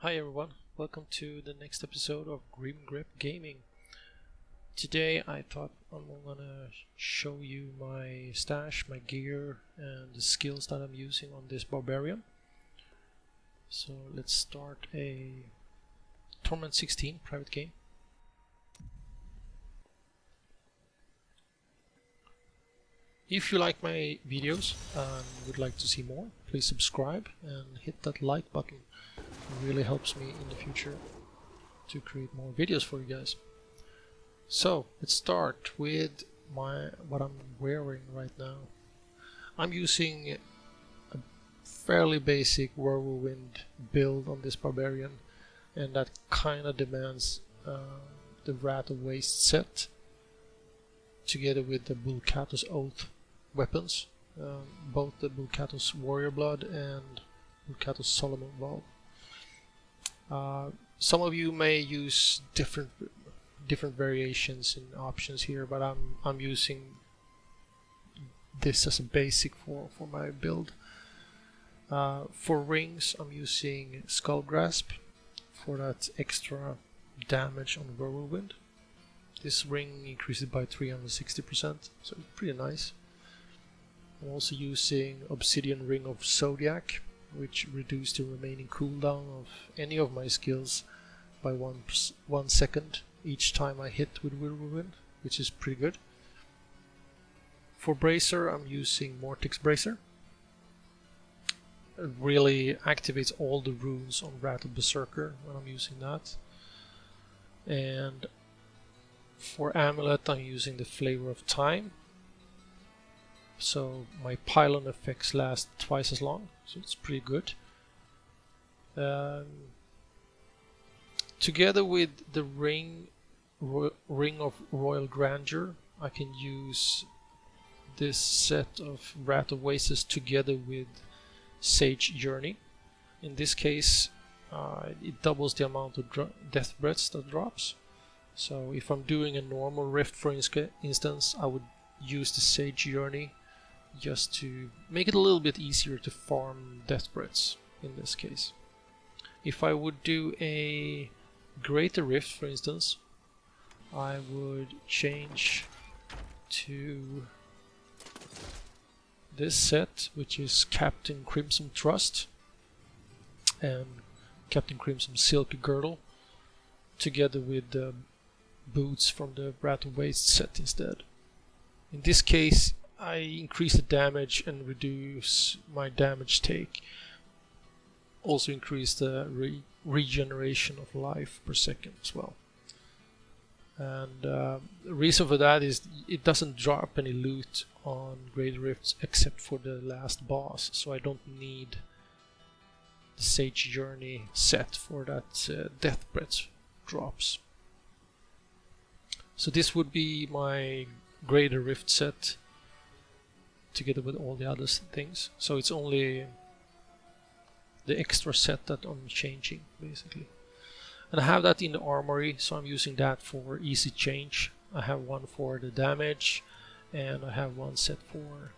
Hi everyone, welcome to the next episode of Grim Grip Gaming. Today I thought I'm gonna show you my stash, my gear and the skills that I'm using on this Barbarian. So let's start a Torment 16 private game. If you like my videos and would like to see more, please subscribe and hit that like button. It really helps me in the future to create more videos for you guys. So let's start with what I'm wearing right now. I'm using a fairly basic Whirlwind build on this Barbarian, and that kind of demands the Wrath of Waste set together with the Bulkatos Oath weapons, both the Bulkatos Warrior Blood and Bulkatos Solomon Vow. Some of you may use different variations and options here, but I'm using this as a basic for my build. For rings, I'm using Skull Grasp for that extra damage on Whirlwind. This ring increases by 360%, so it's pretty nice. I'm also using Obsidian Ring of Zodiac, which reduced the remaining cooldown of any of my skills by 1 second each time I hit with Whirlwind, which is pretty good. For Bracer, I'm using Mortix Bracer. It really activates all the runes on Wrath of Berserker when I'm using that. And for Amulet, I'm using the Flavor of Time. So my pylon effects last twice as long, so it's pretty good. Together with the Ring of Royal Grandeur, I can use this set of Wrath of Wastes together with Sage Journey. In this case, it doubles the amount of death breaths that drops. So if I'm doing a normal rift, for instance, I would use the Sage Journey just to make it a little bit easier to farm death breaths in this case. If I would do a greater rift, for instance, I would change to this set, which is Captain Crimson Trust and Captain Crimson Silky Girdle, together with the boots from the Wrath of Waste set instead. In this case, I increase the damage and reduce my damage take. Also increase the regeneration of life per second as well. And the reason for that is it doesn't drop any loot on Great Rifts except for the last boss, so I don't need the Sage Journey set for that death breath drops. So this would be my Greater Rift set together with all the other things. So it's only the extra set that I'm changing basically. And I have that in the armory, so I'm using that for easy change. I have one for the damage and I have one set for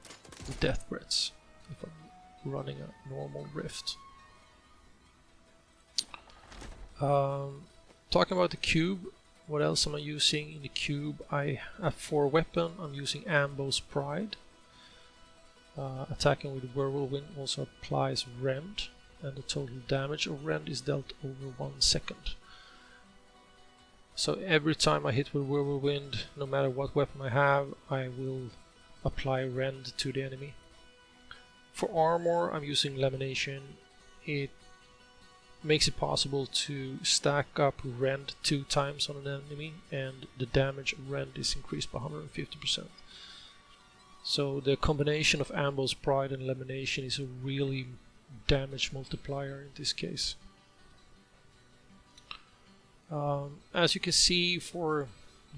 the death breaths if I'm running a normal rift. Talking about the cube, what else am I using in the cube? For weapon, I'm using Ambo's Pride. Attacking with Whirlwind also applies Rend, and the total damage of Rend is dealt over 1 second. So every time I hit with Whirlwind, no matter what weapon I have, I will apply Rend to the enemy. For armor, I'm using Lamination. It makes it possible to stack up Rend 2 times on an enemy, and the damage of Rend is increased by 150%. So the combination of Ambo's Pride and Lamination is a really damage multiplier in this case. As you can see, for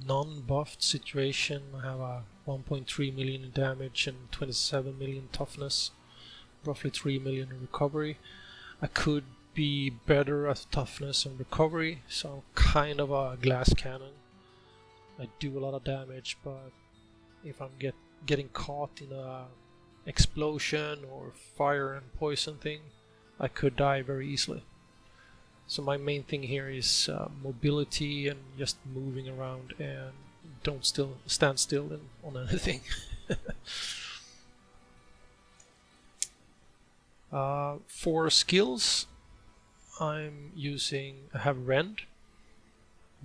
non-buffed situation, I have a 1.3 million in damage and 27 million toughness, roughly 3 million in recovery. I could be better at toughness and recovery, so I'm kind of a glass cannon. I do a lot of damage, but if I'm getting caught in a explosion or fire and poison thing, I could die very easily. So my main thing here is mobility and just moving around, and don't stand still on anything. For skills, I have Rend,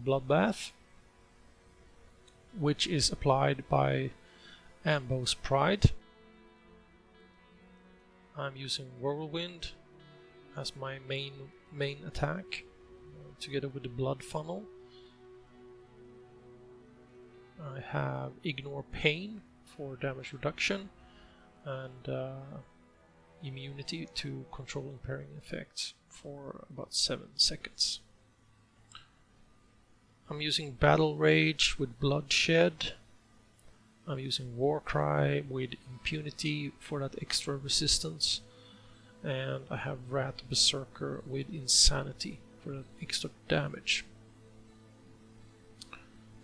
Bloodbath, which is applied by Ambo's Pride. I'm using Whirlwind as my main attack, together with the Blood Funnel. I have Ignore Pain for damage reduction, and immunity to control impairing effects for about 7 seconds. I'm using Battle Rage with Bloodshed. I'm using Warcry with Impunity for that extra resistance. And I have Rat Berserker with Insanity for that extra damage.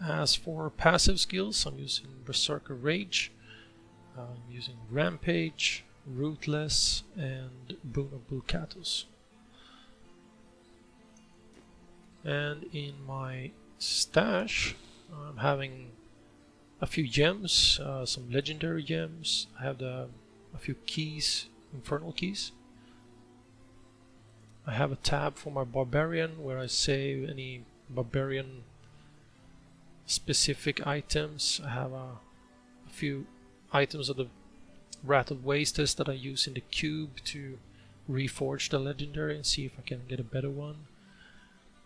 As for passive skills, I'm using Berserker Rage. I'm using Rampage, Rootless, and Boon of Bulkatos. And in my stash, I'm having a few gems, some legendary gems. I have a few keys, infernal keys. I have a tab for my Barbarian where I save any Barbarian specific items. I have a few items of the Wrath of Wastes that I use in the cube to reforge the legendary and see if I can get a better one.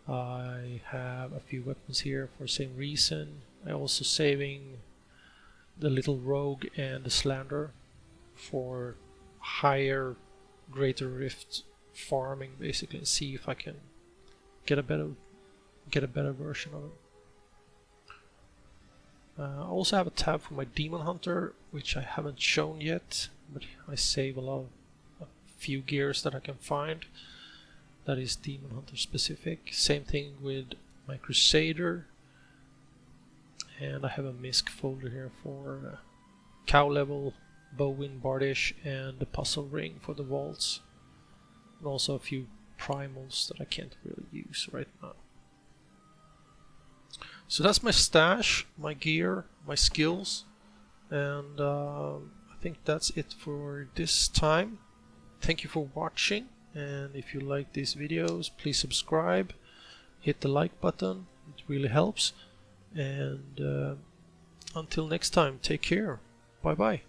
I have a few weapons here for the same reason. I'm also saving the little rogue and the slander for higher greater rift farming, basically, and see if I can get a better version of it. I also have a tab for my Demon Hunter, which I haven't shown yet, but I save a few gears that I can find. That is Demon Hunter specific. Same thing with my Crusader. And I have a MISC folder here for Cow Level, Bowwind Bardish, and the Puzzle Ring for the vaults. And also a few primals that I can't really use right now. So that's my stash, my gear, my skills, and I think that's it for this time. Thank you for watching, and if you like these videos, please subscribe, hit the like button, it really helps, and until next time, take care, bye bye.